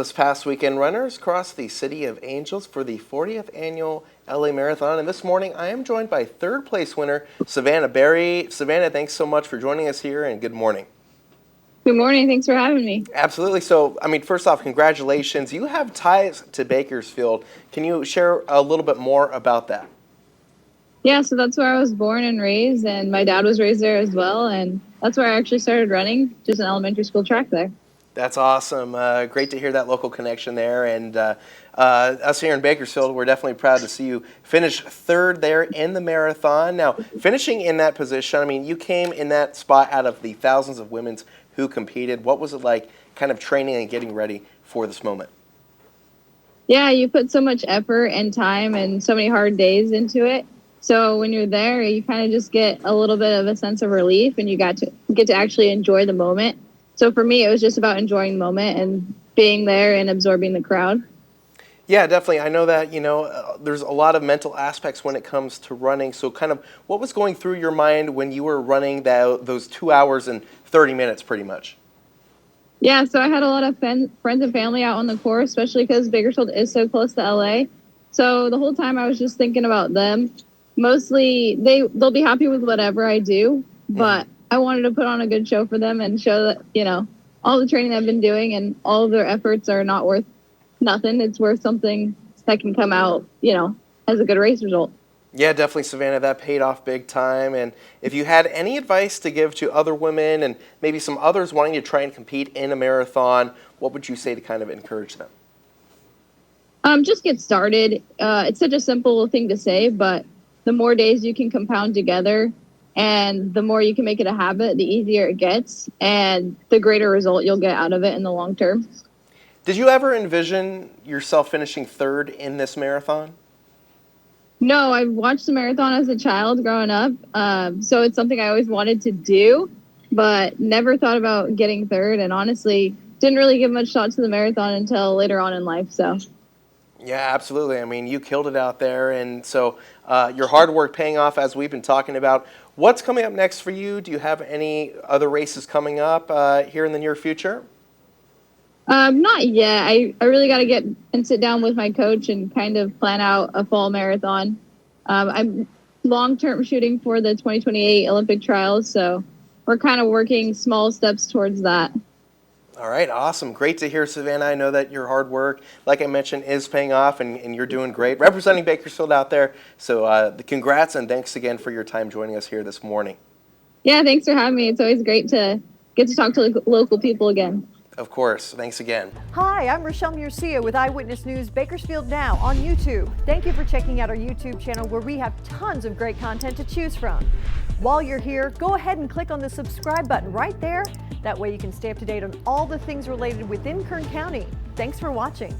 this past weekend, runners crossed the City of Angels for the 40th annual LA Marathon. And this morning, I am joined by third place winner, Savannah Berry. Savannah, thanks so much for joining us here, and good morning. Good morning. Thanks for having me. Absolutely. So, first off, congratulations. You have ties to Bakersfield. Can you share a little bit more about that? Yeah, so that's where I was born and raised, and my dad was raised there as well. And that's where I actually started running, just an elementary school track there. That's awesome. Great to hear that local connection there. And us here in Bakersfield, we're definitely proud to see you finish third there in the marathon. Now, finishing in that position, you came in that spot out of the thousands of women who competed. What was it like kind of training and getting ready for this moment? Yeah, you put so much effort and time and so many hard days into it. So when you're there, you kind of just get a little bit of a sense of relief, and you get to actually enjoy the moment. So for me, it was just about enjoying the moment and being there and absorbing the crowd. Yeah, definitely. I know that, there's a lot of mental aspects when it comes to running. So kind of what was going through your mind when you were running those 2 hours and 30 minutes pretty much? Yeah, so I had a lot of friends and family out on the course, especially because Bakersfield is so close to LA. So the whole time I was just thinking about them. Mostly they'll be happy with whatever I do, but I wanted to put on a good show for them and show that, all the training I've been doing and all of their efforts are not worth nothing. It's worth something that can come out, as a good race result. Yeah, definitely, Savannah. That paid off big time. And if you had any advice to give to other women and maybe some others wanting to try and compete in a marathon, what would you say to kind of encourage them? Just get started. It's such a simple thing to say, but the more days you can compound together and the more you can make it a habit, the easier it gets and the greater result you'll get out of it in the long term. Did you ever envision yourself finishing third in this marathon? No, I watched the marathon as a child growing up, so it's something I always wanted to do, but never thought about getting third, and honestly didn't really give much thought to the marathon until later on in life. So. Yeah, absolutely. You killed it out there, and so your hard work paying off as we've been talking about. What's coming up next for you? Do you have any other races coming up here in the near future? Not yet. I really got to get and sit down with my coach and kind of plan out a fall marathon. I'm long-term shooting for the 2028 Olympic trials, so we're kind of working small steps towards that. All right, awesome. Great to hear, Savannah. I know that your hard work, like I mentioned, is paying off, and you're doing great representing Bakersfield out there. So congrats, and thanks again for your time joining us here this morning. Yeah, thanks for having me. It's always great to get to talk to local people again. Of course. Thanks again. Hi, I'm Rochelle Murcia with Eyewitness News Bakersfield Now on YouTube. Thank you for checking out our YouTube channel where we have tons of great content to choose from. While you're here, go ahead and click on the subscribe button right there. That way you can stay up to date on all the things related within Kern County. Thanks for watching.